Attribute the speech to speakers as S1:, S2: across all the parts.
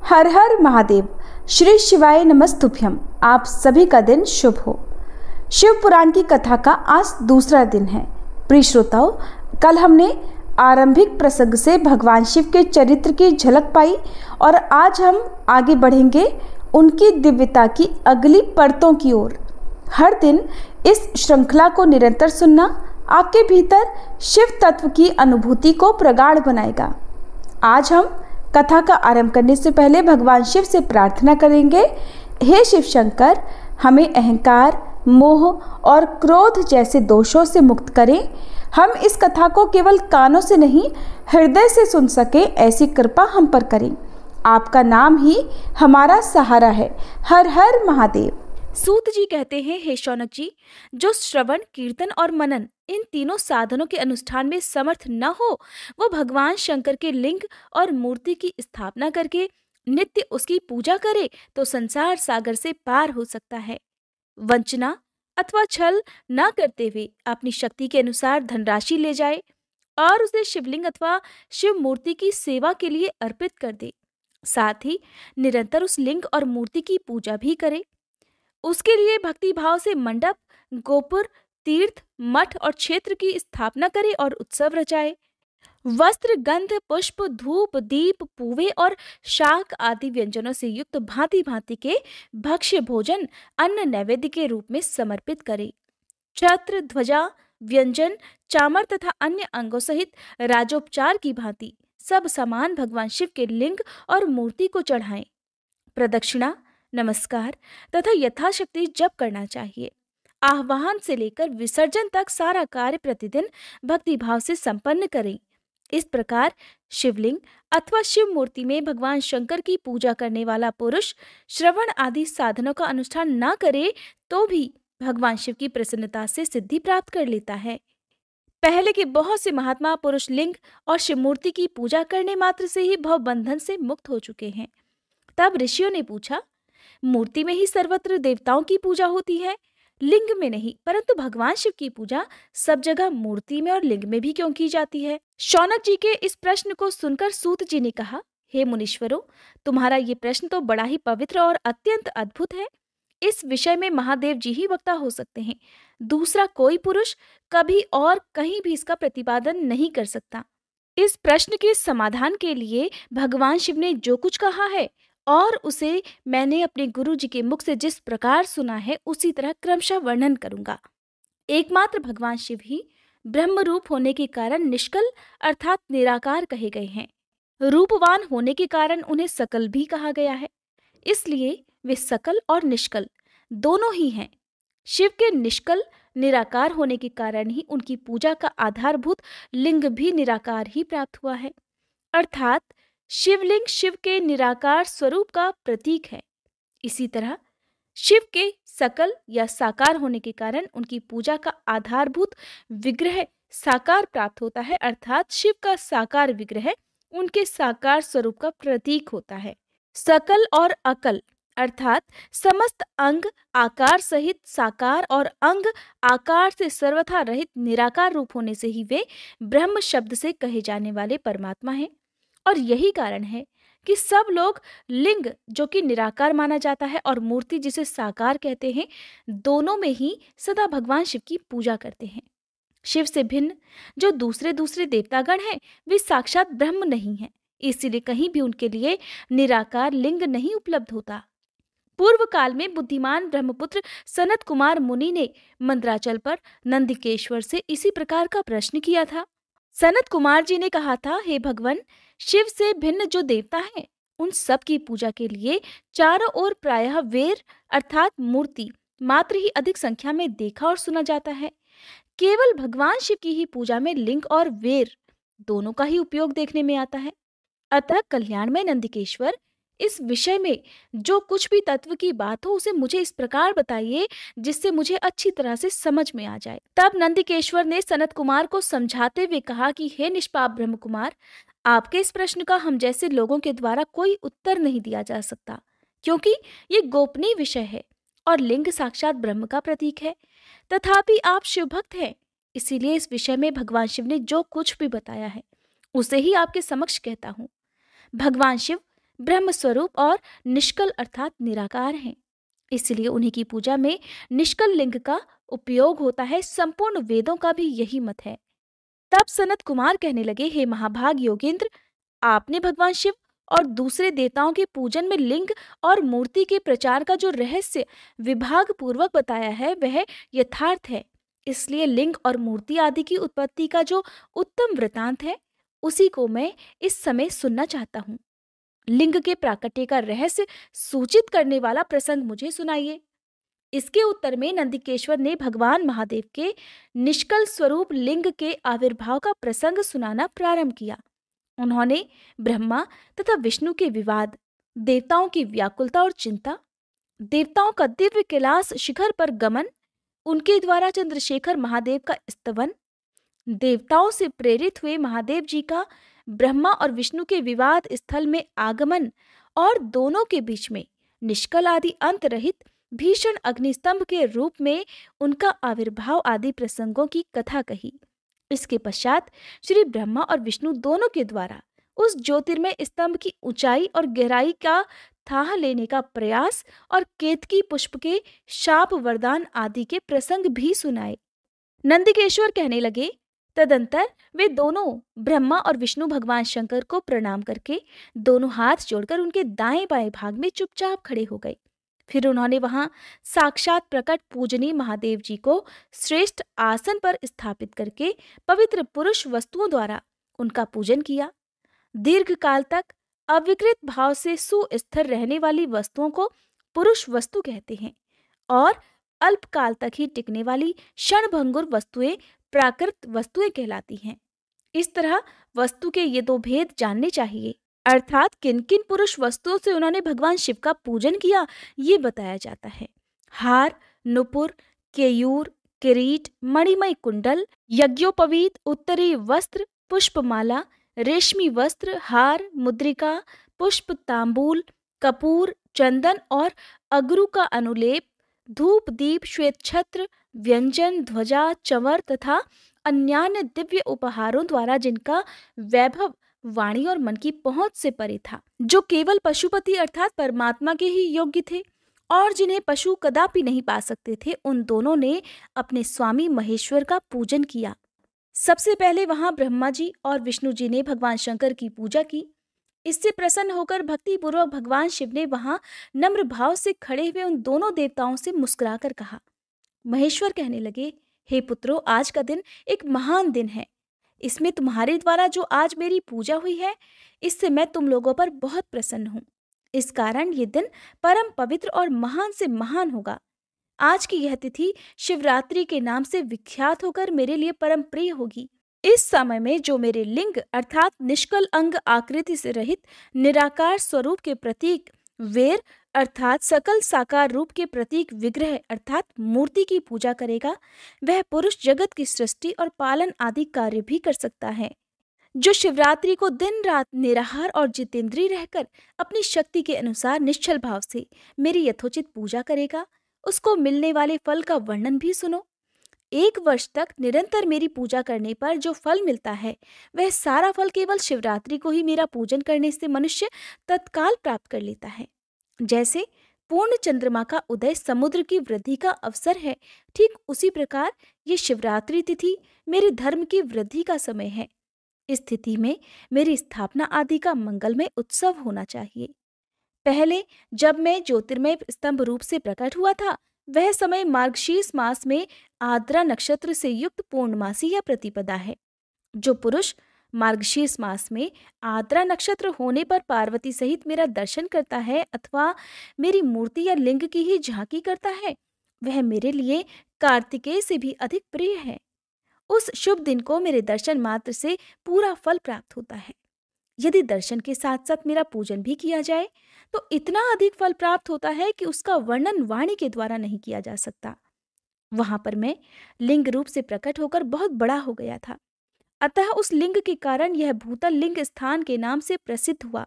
S1: हर हर महादेव। श्री शिवाय नमस्तुभ्यम। आप सभी का दिन शुभ हो। शिव पुराण की कथा का आज दूसरा दिन है। प्रिय श्रोताओं, कल हमने आरंभिक प्रसंग से भगवान शिव के चरित्र की झलक पाई और आज हम आगे बढ़ेंगे उनकी दिव्यता की अगली परतों की ओर। हर दिन इस श्रृंखला को निरंतर सुनना आपके भीतर शिव तत्व की अनुभूति को प्रगाढ़ बनाएगा। आज हम कथा का आरंभ करने से पहले भगवान शिव से प्रार्थना करेंगे। हे शिव शंकर, हमें अहंकार, मोह और क्रोध जैसे दोषों से मुक्त करें। हम इस कथा को केवल कानों से नहीं, हृदय से सुन सके, ऐसी कृपा हम पर करें। आपका नाम ही हमारा सहारा है। हर हर महादेव।
S2: सूत जी कहते हैं, हे शौनक जी, जो श्रवण, कीर्तन और मनन इन तीनों साधनों के अनुष्ठान में समर्थ न हो, वो भगवान शंकर के लिंग और मूर्ति की स्थापना करके नित्य उसकी पूजा करे तो संसार सागर से पार हो सकता है। वंचना अथवा छल न करते हुए अपनी शक्ति के अनुसार धनराशि ले जाए और उसे शिवलिंग अथवा शिव मूर्ति की सेवा के लिए अर्पित कर दे। साथ ही निरंतर उस लिंग और मूर्ति की पूजा भी करे। उसके लिए भक्ति भाव से मंडप, गोपुर, तीर्थ, मठ और क्षेत्र की स्थापना करे और उत्सव रचाए। वस्त्र, गंध, पुष्प, धूप, दीप, पूवे और शाक आदि व्यंजनों से युक्त भांति भांति के भक्ष्य भोजन अन्न नैवेद्य के रूप में समर्पित करे। छत्र, ध्वजा, व्यंजन, चामर तथा अन्य अंगों सहित राजोपचार की भांति सब सामान भगवान शिव के लिंग और मूर्ति को चढ़ाएं। प्रदक्षिणा, नमस्कार तथा यथाशक्ति जप करना चाहिए। आह्वान से लेकर विसर्जन तक सारा कार्य प्रतिदिन भक्ति भाव से संपन्न करें। इस प्रकार शिवलिंग अथवा शिव मूर्ति में भगवान शंकर की पूजा करने वाला पुरुष श्रवण आदि साधनों का अनुष्ठान न करे तो भी भगवान शिव की प्रसन्नता से सिद्धि प्राप्त कर लेता है। पहले के बहुत से महात्मा पुरुष लिंग और शिव मूर्ति की पूजा करने मात्र से ही भव बंधन से मुक्त हो चुके हैं। तब ऋषियों ने पूछा, मूर्ति में ही सर्वत्र देवताओं की पूजा होती है, लिंग में नहीं, परंतु भगवान शिव की पूजा सब जगह मूर्ति में और लिंग में भी क्यों की जाती है? शौनक जी के इस प्रश्न को सुनकर सूत जी ने कहा, हे मुनीश्वरों, तुम्हारा ये प्रश्न तो बड़ा ही पवित्र और अत्यंत अद्भुत है। इस विषय में महादेव जी ही वक्ता हो सकते हैं। दूसरा कोई पुरुष कभी और कहीं भी इसका प्रतिपादन नहीं कर सकता। इस प्रश्न के समाधान के लिए भगवान शिव ने जो कुछ कहा है और उसे मैंने अपने गुरु जी के मुख से जिस प्रकार सुना है उसी तरह क्रमशः वर्णन करूंगा। एकमात्र भगवान शिव ही ब्रह्म रूप होने के कारण निष्कल अर्थात निराकार कहे गए हैं। रूपवान होने के कारण उन्हें सकल भी कहा गया है, इसलिए वे सकल और निष्कल दोनों ही हैं। शिव के निष्कल निराकार होने के कारण ही उनकी पूजा का आधारभूत लिंग भी निराकार ही प्राप्त हुआ है, अर्थात शिवलिंग शिव के निराकार स्वरूप का प्रतीक है। इसी तरह शिव के सकल या साकार होने के कारण उनकी पूजा का आधारभूत विग्रह साकार प्राप्त होता है, अर्थात शिव का साकार विग्रह उनके साकार स्वरूप का प्रतीक होता है। सकल और अकल अर्थात समस्त अंग आकार सहित साकार और अंग आकार से सर्वथा रहित निराकार रूप होने से ही वे ब्रह्म शब्द से कहे जाने वाले परमात्मा हैं। और यही कारण है कि सब लोग लिंग जो कि निराकार माना जाता है और मूर्ति जिसे साकार कहते हैं, दोनों में ही सदा भगवान शिव की पूजा करते हैं। शिव से भिन्न जो दूसरे दूसरे देवतागण हैं, वे साक्षात ब्रह्म नहीं हैं, इसीलिए कहीं भी उनके लिए निराकार लिंग नहीं उपलब्ध होता। पूर्व काल में बुद्धिमान ब्रह्मपुत्र सनत कुमार मुनि ने मंदराचल पर नंदिकेश्वर से इसी प्रकार का प्रश्न किया था। सनत कुमार जी ने कहा था, हे भगवान, शिव से भिन्न जो देवता हैं उन सब की पूजा के लिए चारों ओर प्रायः वेर अर्थात मूर्ति मात्र ही अधिक संख्या में देखा और सुना जाता है। केवल भगवान शिव की ही पूजा में लिंग और वेर दोनों का ही उपयोग देखने में आता है। अतः कल्याणमय नंदिकेश्वर, इस विषय में जो कुछ भी तत्व की बात हो उसे मुझे इस प्रकार बताइए जिससे मुझे अच्छी तरह से समझ में आ जाए। तब नंदिकेश्वर ने सनत कुमार को समझाते हुए कहा कि हे निष्पाप ब्रह्म कुमार, आपके इस प्रश्न का हम जैसे लोगों के द्वारा कोई उत्तर नहीं दिया जा सकता, क्योंकि ये गोपनीय विषय है और लिंग साक्षात ब्रह्म का प्रतीक है। तथापि आप शिव भक्त हैं, इसीलिए इस विषय में भगवान शिव ने जो कुछ भी बताया है उसे ही आपके समक्ष कहता हूँ। भगवान शिव ब्रह्म स्वरूप और निष्कल अर्थात निराकार हैं। इसलिए उन्हीं की पूजा में निष्कल लिंग का उपयोग होता है। संपूर्ण वेदों का भी यही मत है। तब सनत कुमार कहने लगे, हे महाभाग योगेंद्र, आपने भगवान शिव और दूसरे देवताओं के पूजन में लिंग और मूर्ति के प्रचार का जो रहस्य विभाग पूर्वक बताया है वह यथार्थ है। इसलिए लिंग और मूर्ति आदि की उत्पत्ति का जो उत्तम वृतांत है उसी को मैं इस समय सुनना चाहता हूँ। लिंग के प्राकट्य का रहस्य सूचित करने वाला प्रसंग मुझे सुनाइए। इसके उत्तर में नंदिकेश्वर ने भगवान महादेव के निष्कल स्वरूप लिंग के आविर्भाव का प्रसंग सुनाना प्रारंभ किया। उन्होंने ब्रह्मा तथा विष्णु के विवाद, देवताओं की व्याकुलता और चिंता, देवताओं का दिव्य कैलाश शिखर पर गमन, उनके द्वारा चंद्रशेखर महादेव का स्तवन, देवताओं से प्रेरित हुए महादेव जी का ब्रह्मा और विष्णु के विवाद स्थल में आगमन और दोनों के बीच में निष्कल आदि अंत रहित भीषण अग्निस्तंभ के रूप में उनका आविर्भाव आदि प्रसंगों की कथा कही। इसके पश्चात श्री ब्रह्मा और विष्णु दोनों के द्वारा उस ज्योतिर्मय स्तंभ की ऊंचाई और गहराई का थाह लेने का प्रयास और केतकी पुष्प के शाप वरदान आदि के प्रसंग भी सुनाए। नंदिकेश्वर कहने लगे, तदंतर वे दोनों ब्रह्मा और विष्णु भगवान शंकर को प्रणाम करके दोनों हाथ जोड़कर उनके दाएं बाएं भाग में चुपचाप खड़े हो गए। फिर उन्होंने वहां साक्षात प्रकट पूजनीय महादेव जी को श्रेष्ठ आसन पर स्थापित करके पवित्र पुरुष वस्तुओं द्वारा उनका पूजन किया। दीर्घ काल तक अविकृत भाव से सुस्थिर रहने वाली वस्तुओं को पुरुष वस्तु कहते हैं और अल्प काल तक ही टिकने वाली क्षणभंगुर वस्तुएं प्राकृत वस्तुएं कहलाती हैं। इस तरह वस्तु के ये दो भेद जानने चाहिए, अर्थात किन किन पुरुष वस्तुओं से उन्होंने भगवान शिव का पूजन किया ये बताया जाता है। हार, नुपुर, केयूर, किरीट, मणिमय कुंडल, यज्ञोपवीत, उत्तरी वस्त्र, पुष्पमाला, रेशमी वस्त्र, हार, मुद्रिका, पुष्प, तांबूल, कपूर, चंदन और अगरू का अनुलेप, धूप, दीप, श्वेत छत्र, व्यंजन, ध्वजा, चंवर तथा अन्यान्य दिव्य उपहारों द्वारा जिनका वैभव वाणी और मन की पहुंच से परे था, जो केवल पशुपति अर्थात परमात्मा के ही योग्य थे और जिन्हें पशु कदापि नहीं पा सकते थे, उन दोनों ने अपने स्वामी महेश्वर का पूजन किया। सबसे पहले वहां ब्रह्मा जी और विष्णु जी ने भगवान शंकर की पूजा की। इससे प्रसन्न होकर भक्ति पूर्वक भगवान शिव ने वहां नम्र भाव से खड़े हुए उन दोनों देवताओं से मुस्कुराकर कहा। महेश्वर कहने लगे, हे पुत्रों, आज का दिन एक महान दिन है। इसमें तुम्हारे द्वारा जो आज मेरी पूजा हुई है, इससे मैं तुम लोगों पर बहुत प्रसन्न हूँ। इस कारण ये दिन परम पवित्र और महान से महान होगा। आज की यह तिथि शिवरात्रि के नाम से विख्यात होकर मेरे लिए परम प्रिय होगी। इस समय में जो मेरे लिंग अर्थात निष्कल अंग आकृति से रहित निराकार स्वरूप के प्रतीक वेर अर्थात सकल साकार रूप के प्रतीक विग्रह अर्थात मूर्ति की पूजा करेगा, वह पुरुष जगत की सृष्टि और पालन आदि कार्य भी कर सकता है। जो शिवरात्रि को दिन रात निराहार और जितेंद्रिय रहकर अपनी शक्ति के अनुसार निश्चल भाव से मेरी यथोचित पूजा करेगा, उसको मिलने वाले फल का वर्णन भी सुनो। 1 वर्ष तक निरंतर मेरी पूजा करने पर जो फल मिलता है, वह सारा फल केवल शिवरात्रि को ही मेरा पूजन करने से मनुष्य तत्काल प्राप्त कर लेता है। जैसे पूर्ण चंद्रमा का उदय समुद्र की वृद्धि का अवसर है, ठीक उसी प्रकार ये शिवरात्रि तिथि मेरे धर्म की वृद्धि का समय है। इस स्थिति में मेरी स्थापना आदि का मंगलमय उत्सव होना चाहिए। पहले जब मैं ज्योतिर्मय स्तंभ रूप से प्रकट हुआ था, वह समय मार्गशीर्ष मास में आद्रा नक्षत्र से युक्त पूर्णमासी या प्रतिपदा है। जो पुरुष मार्गशीर्ष मास में आद्रा नक्षत्र होने पर पार्वती सहित मेरा दर्शन करता है अथवा मेरी मूर्ति या लिंग की ही झांकी करता है, वह मेरे लिए कार्तिकेय से भी अधिक प्रिय है। उस शुभ दिन को मेरे दर्शन मात्र से पूरा फल प्राप्त होता है। यदि दर्शन के साथ साथ मेरा पूजन भी किया जाए तो इतना अधिक फल प्राप्त होता है कि उसका वर्णन वाणी के द्वारा नहीं किया जा सकता। वहां पर मैं लिंग रूप से प्रकट होकर बहुत बड़ा हो गया था, अतः उस लिंग के कारण यह भूतल लिंग स्थान के नाम से प्रसिद्ध हुआ।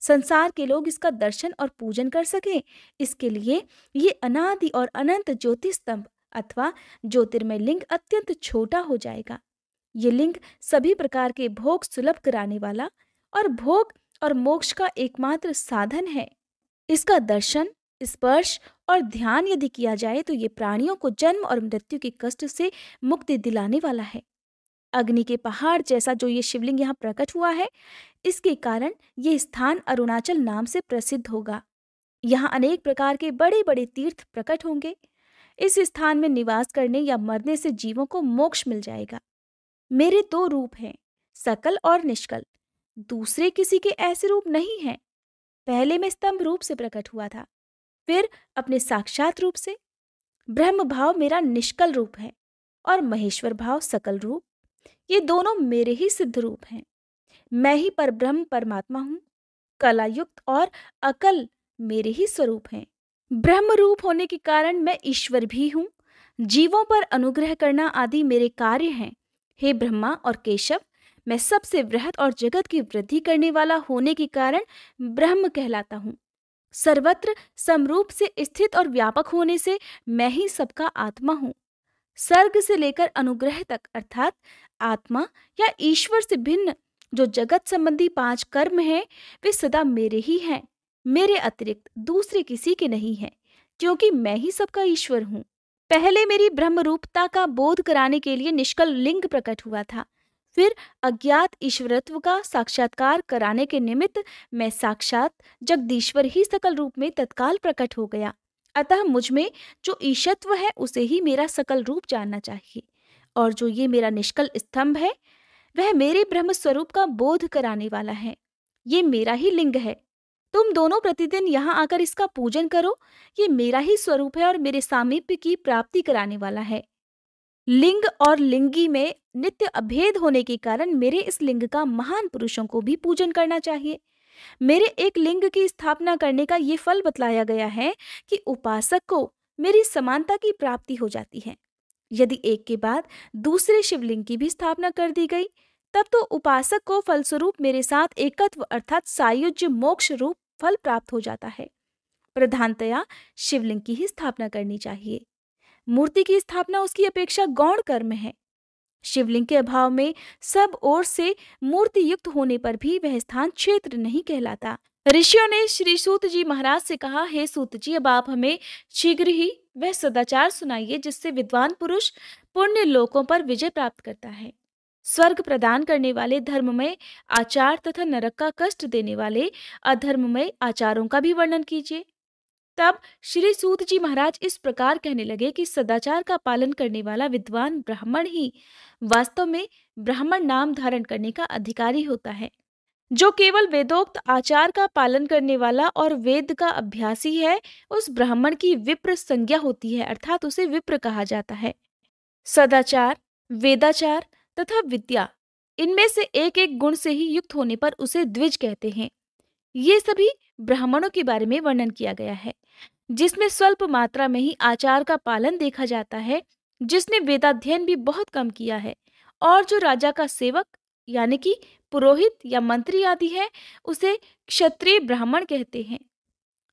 S2: संसार के लोग इसका दर्शन और पूजन कर सकें, इसके लिए ये अनादि और अनंत ज्योति स्तंभ अथवा ज्योतिर्मय लिंग अत्यंत छोटा हो जाएगा। ये लिंग सभी प्रकार के भोग सुलभ कराने वाला और भोग और मोक्ष का एकमात्र साधन है। इसका दर्शन, स्पर्श और ध्यान यदि किया जाए तो ये प्राणियों को जन्म और मृत्यु के कष्ट से मुक्ति दिलाने वाला है। अग्नि के पहाड़ जैसा जो ये शिवलिंग यहाँ प्रकट हुआ है, इसके कारण ये स्थान अरुणाचल नाम से प्रसिद्ध होगा। यहाँ अनेक प्रकार के बड़े बड़े तीर्थ प्रकट होंगे। इस स्थान में निवास करने या मरने से जीवों को मोक्ष मिल जाएगा। मेरे दो रूप हैं, सकल और निष्कल। दूसरे किसी के ऐसे रूप नहीं हैं। पहले मैं स्तंभ रूप से प्रकट हुआ था, फिर अपने साक्षात रूप से। ब्रह्म भाव मेरा निष्कल रूप है और महेश्वर भाव सकल रूप। ये दोनों मेरे ही सिद्ध रूप हैं। मैं ही परब्रह्म परमात्मा हूँ। कलायुक्त और अकल मेरे ही स्वरूप हैं। ब्रह्म रूप होने के कारण मैं ईश्वर भी हूँ। जीवों पर अनुग्रह करना आदि मेरे कार्य हैं। हे ब्रह्मा और केशव, मैं सबसे वृहत और जगत की वृद्धि करने वाला होने के कारण ब्रह्म कहलाता हूँ। सर्वत्र समरूप से स्थित और व्यापक होने से मैं ही सबका आत्मा हूँ। सर्ग से लेकर अनुग्रह तक अर्थात आत्मा या ईश्वर से भिन्न जो जगत संबंधी 5 कर्म हैं, वे सदा मेरे ही हैं। मेरे अतिरिक्त दूसरे किसी के नहीं हैं, क्योंकि मैं ही सबका ईश्वर हूँ। पहले मेरी ब्रह्म रूपता का बोध कराने के लिए निष्कल लिंग प्रकट हुआ था। फिर अज्ञात ईश्वरत्व का साक्षात्कार कराने के निमित्त मैं साक्षात जगदीश्वर ही सकल रूप में तत्काल प्रकट हो गया। अतः मुझ में जो ईशत्व है उसे ही मेरा सकल रूप जानना चाहिए, और जो ये मेरा निष्कल स्तंभ है वह मेरे ब्रह्म स्वरूप का बोध कराने वाला है। ये मेरा ही लिंग है। तुम दोनों प्रतिदिन यहाँ आकर इसका पूजन करो। ये मेरा ही स्वरूप है और मेरे सामीप्य की प्राप्ति कराने वाला है। लिंग और लिंगी में नित्य अभेद होने के कारण मेरे इस लिंग का महान पुरुषों को भी पूजन करना चाहिए। मेरे एक लिंग की स्थापना करने का ये फल बतलाया गया है कि उपासक को मेरी समानता की प्राप्ति हो जाती है। यदि एक के बाद दूसरे शिवलिंग की भी स्थापना कर दी गई, तब तो उपासक को फलस्वरूप मेरे साथ एकत्व अर्थात सायुज्य मोक्ष रूप फल प्राप्त हो जाता है। प्रधानतया शिवलिंग की ही स्थापना करनी चाहिए। मूर्ति की स्थापना उसकी अपेक्षा गौण कर्म है। शिवलिंग के अभाव में सब ओर से मूर्ति युक्त होने पर भी वह स्थान क्षेत्र नहीं कहलाता। ऋषियों ने श्री सूत जी महाराज से कहा, हे सूत जी, अब आप हमें शीघ्र ही वह सदाचार सुनाइए जिससे विद्वान पुरुष पुण्य लोकों पर विजय प्राप्त करता है। स्वर्ग प्रदान करने वाले धर्ममय आचार तथा नरक का कष्ट देने वाले अधर्ममय आचारों का भी वर्णन कीजिए। तब श्री सूत जी महाराज इस प्रकार कहने लगे कि सदाचार का पालन करने वाला विद्वान ब्राह्मण ही वास्तव में ब्राह्मण नाम धारण करने का अधिकारी होता है। जो केवल वेदोक्त आचार का पालन करने वाला और वेद का अभ्यासी है, उस ब्राह्मण की विप्र संज्ञा होती है, अर्थात उसे विप्र कहा जाता है। सदाचार, वेदाचार तथा विद्या, इनमें से एक एक गुण से ही युक्त होने पर उसे द्विज कहते हैं। ये सभी ब्राह्मणों के बारे में वर्णन किया गया है, जिसमें स्वल्प मात्रा में ही आचार का पालन देखा जाता है, जिसने वेदाध्ययन भी बहुत कम किया है, और जो राजा का सेवक यानी कि पुरोहित या मंत्री आदि है, उसे क्षत्रिय ब्राह्मण कहते हैं।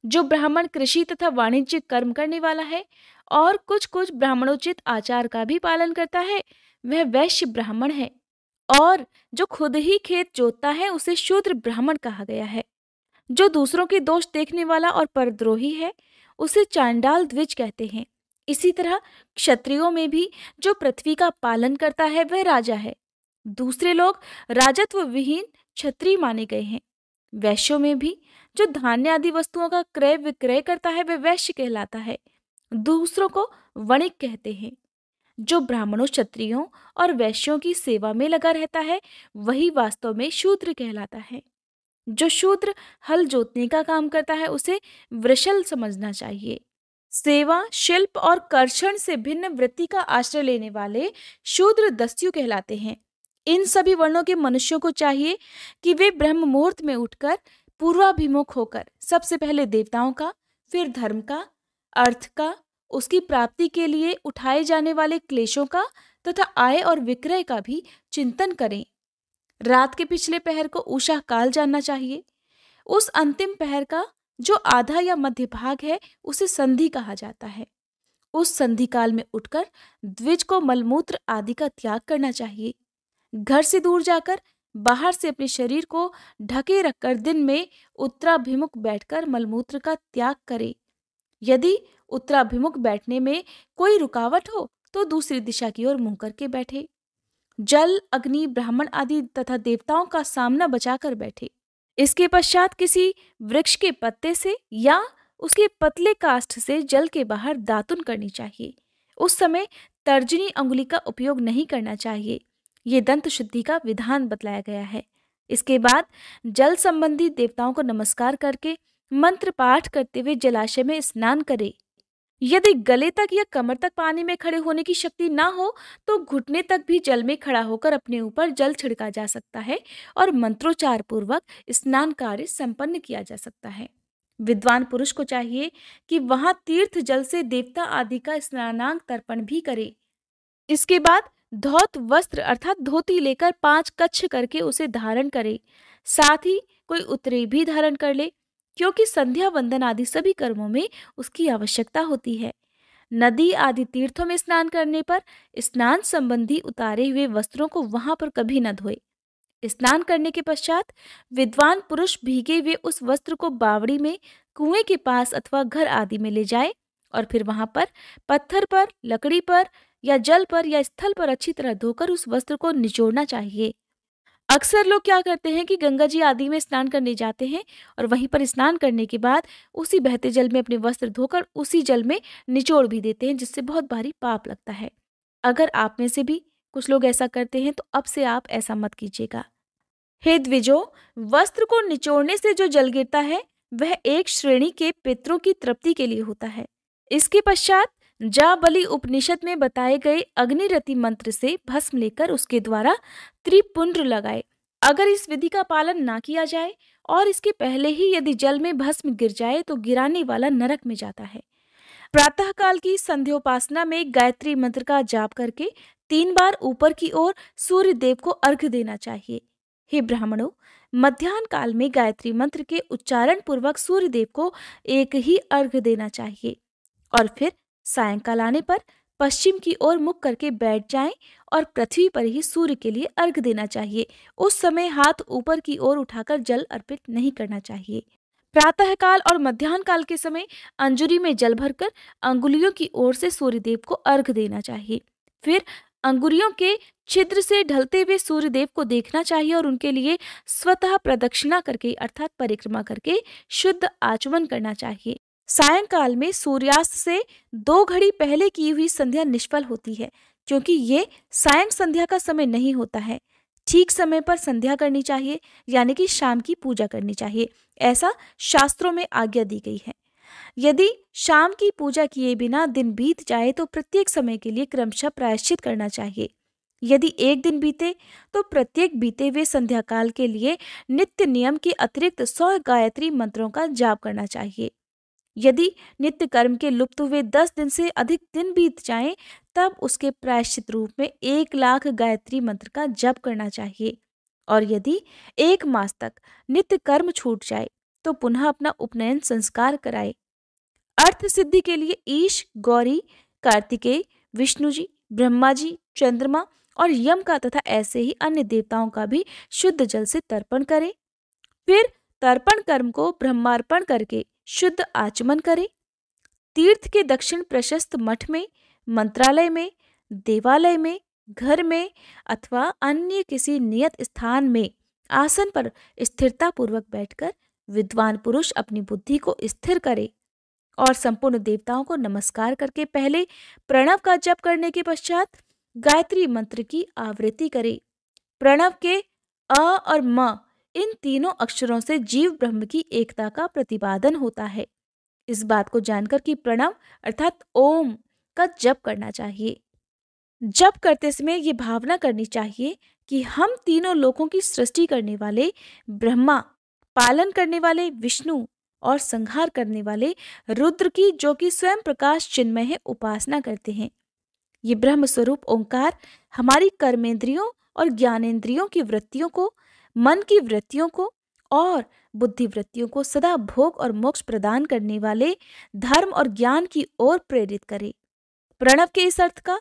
S2: जो ब्राह्मण कृषि तथा वाणिज्य कर्म करने वाला है और कुछ कुछ ब्राह्मणोचित आचार का भी पालन करता है, वह वैश्य ब्राह्मण है। और जो खुद ही खेत जोतता है, उसे शूद्र ब्राह्मण कहा गया है। जो दूसरों के दोष देखने वाला और परद्रोही है, उसे चांडाल द्विज कहते हैं। इसी तरह क्षत्रियों में भी जो पृथ्वी का पालन करता है, वह राजा है। दूसरे लोग राजत्व विहीन क्षत्रिय माने गए हैं। वैश्यों में भी जो धान्य आदि वस्तुओं का क्रय विक्रय करता है, वह वैश्य कहलाता है। दूसरों को वणिक कहते हैं। जो ब्राह्मणों, क्षत्रियों और वैश्यों की सेवा में लगा रहता है, वही वास्तव में शूद्र कहलाता है। जो शूद्र हल जोतने का काम करता है, उसे वृषल समझना चाहिए। सेवा, शिल्प और कर्षण से भिन्न वृत्ति का आश्रय लेने वाले शूद्र दस्यु कहलाते हैं। इन सभी वर्णों के मनुष्यों को चाहिए कि वे ब्रह्म मुहूर्त में उठकर पूर्वाभिमुख होकर सबसे पहले देवताओं का, फिर धर्म का, अर्थ का, उसकी प्राप्ति के लिए उठाए जाने वाले क्लेशों का तथा आय और विक्रय का भी चिंतन करें। रात के पिछले पहर को उषा काल जानना चाहिए। उस अंतिम पहर का जो आधा या मध्य भाग है, उसे संधि कहा जाता है। उस संधि काल में उठकर द्विज को मलमूत्र आदि का त्याग करना चाहिए। घर से दूर जाकर बाहर से अपने शरीर को ढके रखकर दिन में उत्तराभिमुख बैठकर मलमूत्र का त्याग करें। यदि उत्तराभिमुख बैठने में कोई रुकावट हो तो दूसरी दिशा की ओर मुंह करके बैठे। जल, अग्नि, ब्राह्मण आदि तथा देवताओं का सामना बचाकर बैठे। इसके पश्चात किसी वृक्ष के पत्ते से या उसके पतले काष्ठ से जल के बाहर दातुन करनी चाहिए। उस समय तर्जनी अंगुली का उपयोग नहीं करना चाहिए। ये दंत शुद्धि का विधान बतलाया गया है। इसके बाद जल संबंधी देवताओं को नमस्कार करके मंत्र पाठ करते हुए जलाशय में स्नान करें। यदि गले तक या कमर तक पानी में खड़े होने की शक्ति ना हो तो घुटने तक भी जल में खड़ा होकर अपने ऊपर जल छिड़का जा सकता है और मंत्रोच्चार पूर्वक स्नान कार्य संपन्न किया जा सकता है। विद्वान पुरुष को चाहिए कि वहां तीर्थ जल से देवता आदि का स्नानांग तर्पण भी करे। इसके बाद धौत वस्त्र अर्थात धोती लेकर 5 कच्छ करके उसे धारण करे। साथ ही कोई उत्तरी भी धारण कर ले, क्योंकि संध्या वंदन आदि सभी कर्मों में उसकी आवश्यकता होती है। नदी आदि तीर्थों में स्नान करने पर स्नान संबंधी उतारे हुए वस्त्रों को वहां पर कभी न धोए। स्नान करने के पश्चात विद्वान पुरुष भीगे हुए उस वस्त्र को बावड़ी में, कुएं के पास अथवा घर आदि में ले जाए और फिर वहां पर पत्थर पर, लकड़ी पर या जल पर या स्थल पर अच्छी तरह धोकर उस वस्त्र को निचोड़ना चाहिए। अक्सर लोग क्या करते हैं कि गंगा जी आदि में स्नान करने जाते हैं और वहीं पर स्नान करने के बाद उसी बहते जल में अपने वस्त्र धोकर उसी जल में निचोड़ भी देते हैं, जिससे बहुत भारी पाप लगता है। अगर आप में से भी कुछ लोग ऐसा करते हैं तो अब से आप ऐसा मत कीजिएगा। हे द्विजो, वस्त्र को निचोड़ने से जो जल गिरता है वह एक श्रेणी के पितरों की तृप्ति के लिए होता है। इसके पश्चात जाबली उपनिषद में बताए गए अग्निरति मंत्र से भस्म लेकर उसके द्वारा त्रिपुंड्र लगाए। अगर इस विधि का पालन ना किया जाए और इसके पहले ही यदि जल में भस्म गिर जाए तो गिराने वाला नरक में जाता है। प्रातःकाल की संध्योपासना में गायत्री मंत्र का जाप करके 3 बार ऊपर की ओर सूर्य देव को अर्घ्य देना चाहिए। हे ब्राह्मणों, मध्याह्न काल में गायत्री मंत्र के उच्चारण पूर्वक सूर्य देव को एक ही अर्घ्य देना चाहिए और फिर सायंकाल आने पर पश्चिम की ओर मुख करके बैठ जाएं और पृथ्वी पर ही सूर्य के लिए अर्घ्य देना चाहिए। उस समय हाथ ऊपर की ओर उठाकर जल अर्पित नहीं करना चाहिए। प्रातःकाल और मध्याह्न काल के समय अंजुरी में जल भरकर अंगुलियों की ओर से सूर्यदेव को अर्घ्य देना चाहिए। फिर अंगुलियों के छिद्र से ढलते हुए सूर्यदेव को देखना चाहिए और उनके लिए स्वतः प्रदक्षिणा करके अर्थात परिक्रमा करके शुद्ध आचमन करना चाहिए। सायंकाल में सूर्यास्त से 2 घड़ी पहले की हुई संध्या निष्फल होती है, क्योंकि ये सायं संध्या का समय नहीं होता है। ठीक समय पर संध्या करनी चाहिए, यानी कि शाम की पूजा करनी चाहिए। ऐसा शास्त्रों में आज्ञा दी गई है। यदि शाम की पूजा किए बिना दिन बीत जाए तो प्रत्येक समय के लिए क्रमशः प्रायश्चित करना चाहिए। यदि एक दिन बीते तो प्रत्येक बीते हुए संध्या काल के लिए नित्य नियम के अतिरिक्त 100 गायत्री मंत्रों का जाप करना चाहिए। यदि नित्य कर्म के लुप्त हुए 10 दिन से अधिक दिन बीत जाएं, तब उसके प्रायश्चित रूप में 1 लाख गायत्री मंत्र का जप करना चाहिए। और यदि 1 मास तक नित्य कर्म छूट जाए तो पुनः अपना उपनयन संस्कार कराए। अर्थ सिद्धि के लिए ईश, गौरी, कार्तिकेय, विष्णु जी, ब्रह्मा जी, चंद्रमा और यम का तथा ऐसे ही अन्य देवताओं का भी शुद्ध जल से तर्पण करें। फिर तर्पण कर्म को ब्रह्मार्पण करके शुद्ध आचमन करें। तीर्थ के दक्षिण प्रशस्त मठ में, मंत्रालय में, देवालय में, घर में अथवा अन्य किसी नियत स्थान में आसन पर स्थिरता पूर्वक बैठकर विद्वान पुरुष अपनी बुद्धि को स्थिर करे और संपूर्ण देवताओं को नमस्कार करके पहले प्रणव का जप करने के पश्चात गायत्री मंत्र की आवृत्ति करे। प्रणव के अ और म इन तीनों अक्षरों से जीव ब्रह्म की एकता का प्रतिपादन होता है। इस बात को जानकर कि प्रणव अर्थात ओम का जप करना चाहिए। जप करते समय ये भावना करनी चाहिए कि हम तीनों लोकों की सृष्टि करने वाले ब्रह्मा, पालन करने वाले विष्णु और संहार करने वाले रुद्र की, जो कि स्वयं प्रकाश चिन्मय है, उपासना करते हैं। ये ब्रह्म स्वरूप ओंकार हमारी कर्मेंद्रियों और ज्ञानेंद्रियों की वृत्तियों को, मन की वृत्तियों को और बुद्धि वृत्तियों को सदा भोग और मोक्ष प्रदान करने वाले धर्म और ज्ञान की ओर प्रेरित करे। प्रणव के इस अर्थ का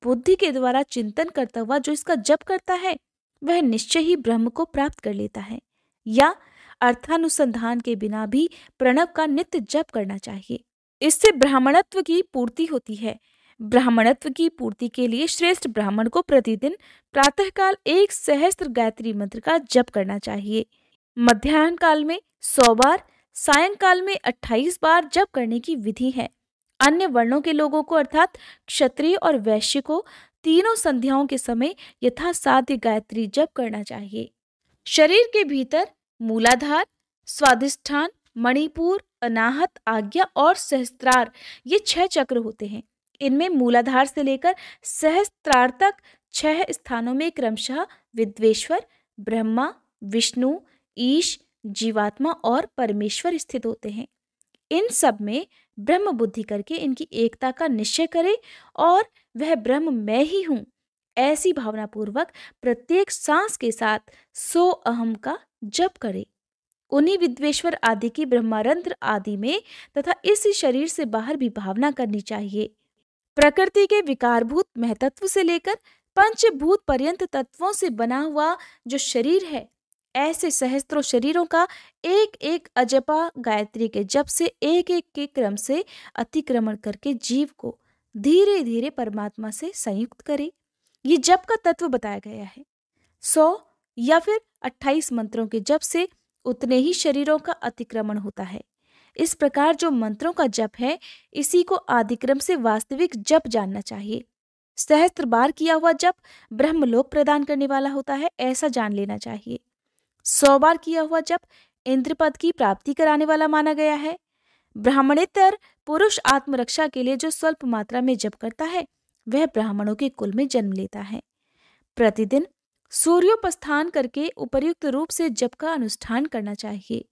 S2: बुद्धि के द्वारा चिंतन करता हुआ जो इसका जप करता है वह निश्चय ही ब्रह्म को प्राप्त कर लेता है। या अर्थानुसंधान के बिना भी प्रणव का नित्य जप करना चाहिए। इससे ब्राह्मणत्व की पूर्ति होती है। ब्राह्मणत्व की पूर्ति के लिए श्रेष्ठ ब्राह्मण को प्रतिदिन प्रातःकाल 1 सहस्त्र गायत्री मंत्र का जप करना चाहिए। मध्याह्न काल में 100 बार, सायंकाल में 28 बार जप करने की विधि है। अन्य वर्णों के लोगों को अर्थात क्षत्रिय और वैश्य को तीनों संध्याओं के समय यथासाध्य गायत्री जप करना चाहिए। शरीर के भीतर मूलाधार, स्वादिष्ठान, मणिपुर, अनाहत, आज्ञा और सहस्त्रार ये 6 चक्र होते हैं। इनमें मूलाधार से लेकर सहस्त्रार तक 6 स्थानों में क्रमशः विद्वेश्वर, ब्रह्मा, विष्णु, ईश, जीवात्मा और परमेश्वर स्थित होते हैं। इन सब में ब्रह्म बुद्धि करके इनकी एकता का निश्चय करे और वह ब्रह्म मैं ही हूं ऐसी भावना पूर्वक प्रत्येक सांस के साथ 100 अहम का जप करे। उन्हीं विद्वेश्वर आदि की ब्रह्मारंध्र आदि में तथा इस शरीर से बाहर भी भावना करनी चाहिए। प्रकृति के विकारभूत महतत्व से लेकर पंचभूत पर्यंत तत्वों से बना हुआ जो शरीर है, ऐसे सहस्त्रों शरीरों का एक एक अजपा गायत्री के जप से एक एक के क्रम से अतिक्रमण करके जीव को धीरे धीरे परमात्मा से संयुक्त करे। ये जप का तत्व बताया गया है। 100 या फिर 28 मंत्रों के जप से उतने ही शरीरों का अतिक्रमण होता है। इस प्रकार जो मंत्रों का जप है, इसी को आदिक्रम से वास्तविक जप जानना चाहिए। सहस्त्र बार किया हुआ जप ब्रह्मलोक प्रदान करने वाला होता है, ऐसा जान लेना चाहिए। 100 बार किया हुआ जप इंद्रपद की प्राप्ति कराने वाला माना गया है। ब्राह्मणेतर पुरुष आत्मरक्षा के लिए जो स्वल्प मात्रा में जप करता है, वह ब्राह्मणों के कुल में जन्म लेता है। प्रतिदिन सूर्योपस्थान करके उपर्युक्त रूप से जप का अनुष्ठान करना चाहिए।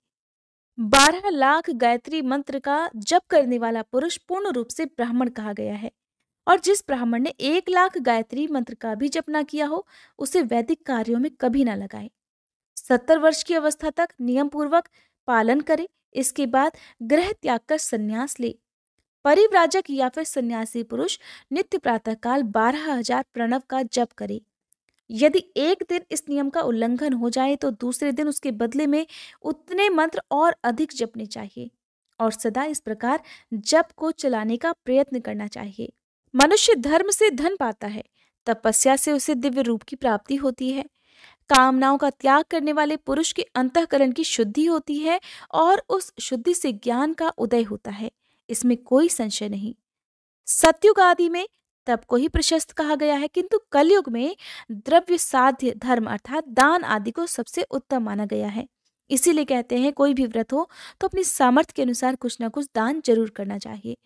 S2: 12 लाख गायत्री मंत्र का जप करने वाला पुरुष पूर्ण रूप से ब्राह्मण कहा गया है। और जिस ब्राह्मण ने 1 लाख गायत्री मंत्र का भी जप ना किया हो, उसे वैदिक कार्यों में कभी ना लगाए। 70 वर्ष की अवस्था तक नियम पूर्वक पालन करे। इसके बाद ग्रह त्याग कर संन्यास ले। परिव्राजक या फिर सन्यासी पुरुष नित्य प्रातःकाल 12,000 प्रणव का जप करे। यदि एक दिन इस नियम का उल्लंघन हो जाए तो दूसरे दिन उसके बदले में उतने मंत्र और अधिक जपने चाहिए और सदा इस प्रकार जप को चलाने का प्रयत्न करना चाहिए। मनुष्य धर्म से धन पाता है, तपस्या से उसे दिव्य रूप की प्राप्ति होती है। कामनाओं का त्याग करने वाले पुरुष के अंतःकरण की शुद्धि होती है और उस शुद्धि से ज्ञान का उदय होता है, इसमें कोई संशय नहीं। सतयुग आदि में तप को ही प्रशस्त कहा गया है, किंतु कलयुग में द्रव्य साध्य धर्म अर्थात दान आदि को सबसे उत्तम माना गया है। इसीलिए कहते हैं कोई भी व्रत हो तो अपनी सामर्थ्य के अनुसार कुछ न कुछ दान जरूर करना चाहिए।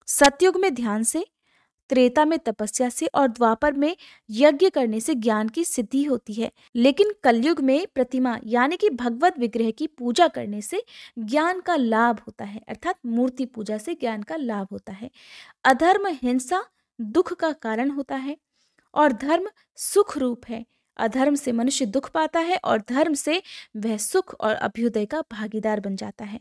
S2: सतयुग में ध्यान से, त्रेता में तपस्या से और द्वापर में यज्ञ करने से ज्ञान की सिद्धि होती है, लेकिन कलयुग में प्रतिमा यानी कि भगवत विग्रह की पूजा करने से ज्ञान का लाभ होता है, अर्थात मूर्ति पूजा से ज्ञान का लाभ होता है। अधर्म हिंसा दुख का कारण होता है और धर्म सुख रूप है। अधर्म से मनुष्य दुख पाता है और धर्म से वह सुख और अभ्युदय का भागीदार बन जाता है।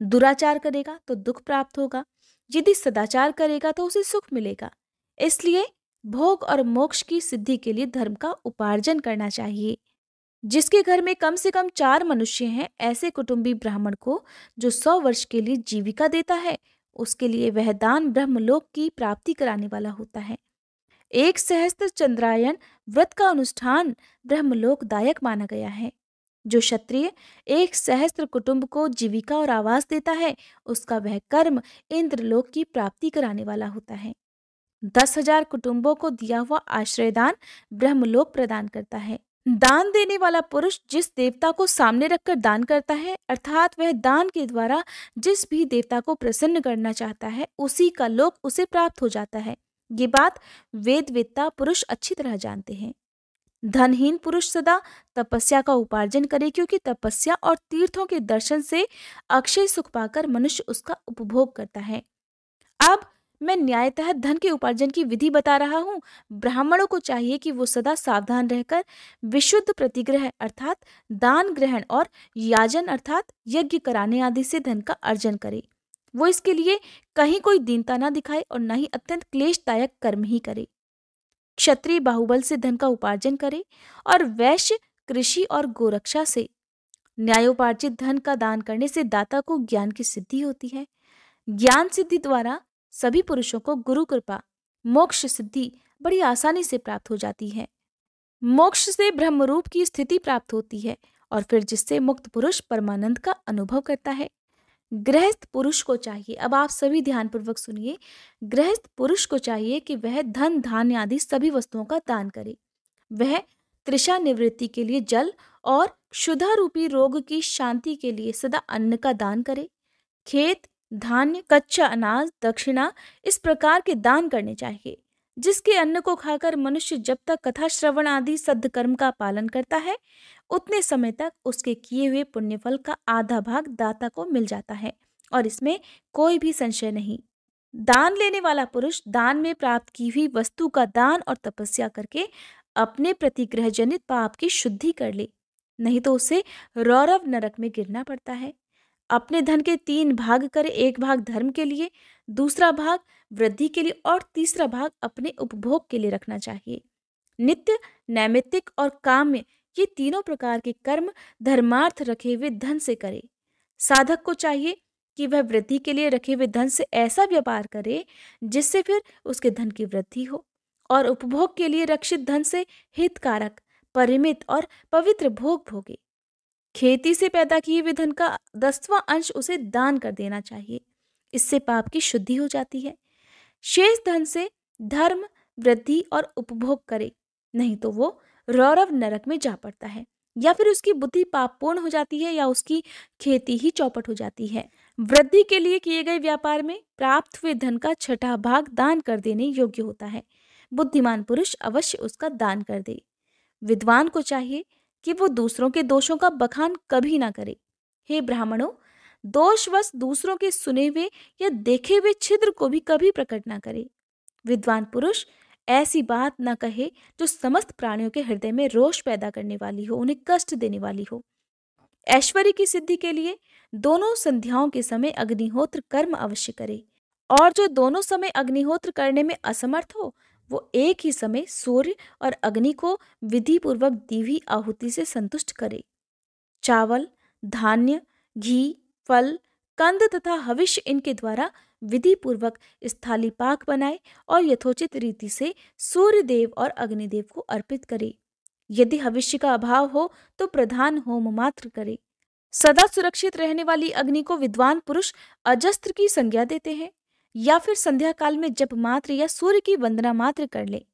S2: दुराचार करेगा तो दुख प्राप्त होगा, यदि सदाचार करेगा तो उसे सुख मिलेगा। इसलिए भोग और मोक्ष की सिद्धि के लिए धर्म का उपार्जन करना चाहिए। जिसके घर में कम से कम 4 मनुष्य हैं, ऐसे कुटुंबी ब्राह्मण को जो 100 वर्ष के लिए जीविका देता है, उसके लिए वह दान ब्रह्मलोक की प्राप्ति कराने वाला होता है। 1 सहस्त्र चंद्रायन व्रत का अनुष्ठान ब्रह्मलोकदायक माना गया है। जो क्षत्रिय 1 सहस्त्र कुटुंब को जीविका और आवास देता है, उसका वह कर्म इंद्रलोक की प्राप्ति कराने वाला होता है। 10,000 कुटुंबों को दिया हुआ आश्रयदान ब्रह्मलोक प्रदान करता है। दान देने वाला पुरुष जिस देवता को सामने रखकर दान करता है, अर्थात वह दान के द्वारा जिस भी देवता को प्रसन्न करना चाहता है, उसी का लोक उसे प्राप्त हो जाता है। ये बात वेदवेत्ता पुरुष अच्छी तरह जानते हैं। धनहीन पुरुष सदा तपस्या का उपार्जन करे, क्योंकि तपस्या और तीर्थों के दर्शन से अक्षय सुख पाकर मनुष्य उसका उपभोग करता है। अब मैं न्यायतः धन के उपार्जन की विधि बता रहा हूँ। ब्राह्मणों को चाहिए कि वो सदा सावधान रहकर विशुद्ध प्रतिग्रह अर्थात दान ग्रहण और याजन अर्थात यज्ञ कराने आदि से धन का अर्जन करे। वो इसके लिए कहीं कोई दीनता ना दिखाए और न ही अत्यंत क्लेशदायक कर्म ही करे। क्षत्रिय बाहुबल से धन का उपार्जन करे और वैश्य कृषि और गोरक्षा से। न्यायोपार्जित धन का दान करने से दाता को ज्ञान की सिद्धि होती है। ज्ञान सिद्धि द्वारा सभी पुरुषों को गुरु कृपा मोक्ष सिद्धि बड़ी आसानी से प्राप्त हो जाती है। मोक्ष से ब्रह्मरूप की स्थिति प्राप्त होती है और फिर जिससे मुक्त पुरुष परमानंद का अनुभव करता है। गृहस्थ पुरुष को चाहिए, अब आप सभी ध्यानपूर्वक सुनिए, गृहस्थ पुरुष को चाहिए कि वह धन धान्य आदि सभी वस्तुओं का दान करे। वह तृषा निवृत्ति के लिए जल और क्षुधा रूपी रोग की शांति के लिए सदा अन्न का दान करे। खेत, धान्य, कच्चा अनाज, दक्षिणा इस प्रकार के दान करने चाहिए जिसके अन्न को खाकर मनुष्य जब तक कथा श्रवण आदि सद्कर्म का पालन करता है उतने समय तक उसके किए हुए पुण्यफल का आधा भाग दाता को मिल जाता है और इसमें कोई भी संशय नहीं। दान लेने वाला पुरुष दान में प्राप्त की हुई वस्तु का दान और तपस्या करके अपने प्रतिग्रह जनित पाप की शुद्धि कर ले, नहीं तो उसे रौरव नरक में गिरना पड़ता है। अपने धन के 3 भाग करे, 1 भाग धर्म के लिए, दूसरा भाग वृद्धि के लिए और तीसरा भाग अपने उपभोग के लिए रखना चाहिए। नित्य, नैमित्तिक और काम्य ये तीनों प्रकार के कर्म धर्मार्थ रखे हुए धन से करे। साधक को चाहिए कि वह वृद्धि के लिए रखे हुए धन से ऐसा व्यापार करे जिससे फिर उसके धन की वृद्धि हो और उपभोग के लिए रक्षित धन से हितकारक, परिमित और पवित्र भोग भोगे। खेती से पैदा किए हुए धन का 10वां अंश उसे दान कर देना चाहिए, इससे पाप की शुद्धि हो जाती है। शेष धन से धर्म, वृद्धि और उपभोग करे, नहीं तो वो रौरव नरक में जा पड़ता है या फिर उसकी बुद्धि पापपूर्ण हो जाती है या उसकी खेती ही चौपट हो जाती है। वृद्धि के लिए किए गए व्यापार में प्राप्त हुए धन का 6वां भाग दान कर देने योग्य होता है। बुद्धिमान पुरुष अवश्य उसका दान कर दे। विद्वान को चाहिए कि वो दूसरों के दोषों का बखान कभी ना करे। हे ब्राह्मणों, दोषवश दूसरों के सुने हुए या देखे हुए छिद्र को भी कभी प्रकट ना करे। विद्वान पुरुष ऐसी बात न कहे जो समस्त प्राणियों के हृदय में रोष पैदा करने वाली हो, उन्हें कष्ट देने वाली हो। ऐश्वर्य की सिद्धि के लिए दोनों संध्याओं के समय अग्निहोत्र कर्म अवश्य करे और जो दोनों समय अग्निहोत्र करने में असमर्थ हो वो एक ही समय सूर्य और अग्नि को विधि पूर्वक दी हुई आहुति से संतुष्ट करे। चावल, धान्य, घी, फल, कंद तथा हविष्य इनके द्वारा विधि पूर्वक स्थाली पाक बनाए और यथोचित रीति से सूर्य देव और अग्निदेव को अर्पित करे। यदि हविष्य का अभाव हो तो प्रधान होम मात्र करे। सदा सुरक्षित रहने वाली अग्नि को विद्वान पुरुष अजस्त्र की संज्ञा देते हैं या फिर संध्या काल में जप मात्र या सूर्य की वंदना मात्र कर ले।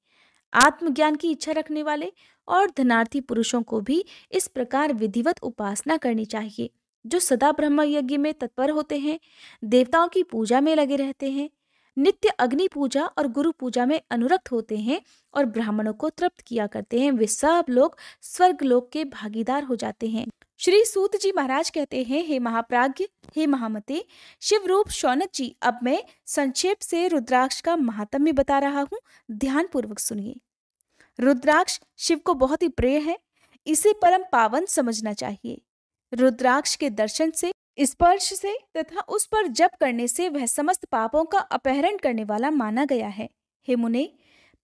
S2: आत्मज्ञान की इच्छा रखने वाले और धनार्थी पुरुषों को भी इस प्रकार विधिवत उपासना करनी चाहिए, जो सदा ब्रह्म यज्ञ में तत्पर होते हैं, देवताओं की पूजा में लगे रहते हैं, नित्य अग्नि पूजा और गुरु पूजा में अनुरक्त होते हैं और ब्राह्मणों को तृप्त किया करते हैं। वे सब लोग स्वर्ग लोक के भागीदार हो जाते हैं। श्री सूत जी महाराज कहते हैं, हे महाप्राज्ञ, हे महामते, शिवरूप शौनक जी, अब मैं संक्षेप से रुद्राक्ष का महात्म्य बता रहा हूँ, ध्यान पूर्वक सुनिए। रुद्राक्ष शिव को बहुत ही प्रिय है, इसे परम पावन समझना चाहिए। रुद्राक्ष के दर्शन से, स्पर्श से तथा उस पर जप करने से वह समस्त पापों का अपहरण करने वाला माना गया है। हे मुने,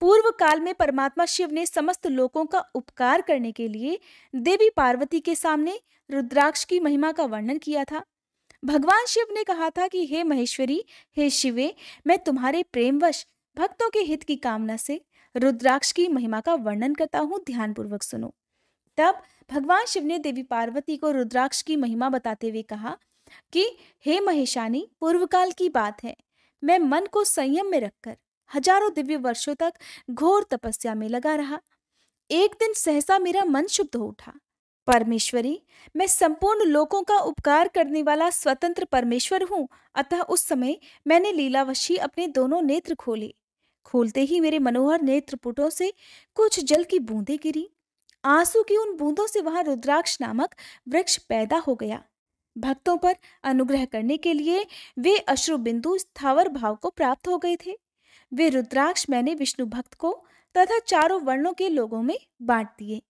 S2: पूर्व काल में परमात्मा शिव ने समस्त लोगों का उपकार करने के लिए देवी पार्वती के सामने रुद्राक्ष की महिमा का वर्णन किया था। भगवान शिव ने कहा था कि हे महेश्वरी, हे शिवे, मैं तुम्हारे प्रेमवश भक्तों के हित की कामना से रुद्राक्ष की महिमा का वर्णन करता हूँ, ध्यानपूर्वक सुनो। तब भगवान शिव ने देवी पार्वती को रुद्राक्ष की महिमा बताते हुए कहा कि हे महेशानी, पूर्व काल की बात है, मैं मन को संयम में रखकर हजारों दिव्य वर्षों तक घोर तपस्या में लगा रहा। एक दिन सहसा मेरा मन शुद्ध हो उठा। परमेश्वरी, मैं संपूर्ण लोकों का उपकार करने वाला स्वतंत्र परमेश्वर हूँ, अतः उस समय मैंने लीलावशी अपने दोनों नेत्र खोले। खोलते ही मेरे मनोहर नेत्रपुटों से कुछ जल की बूंदें गिरी। आंसू की उन बूंदों से वहां रुद्राक्ष नामक वृक्ष पैदा हो गया। भक्तों पर अनुग्रह करने के लिए वे अश्रु बिंदु स्थावर भाव को प्राप्त हो गए थे। वे रुद्राक्ष मैंने विष्णु भक्त को तथा चारों वर्णों के लोगों में बांट दिए।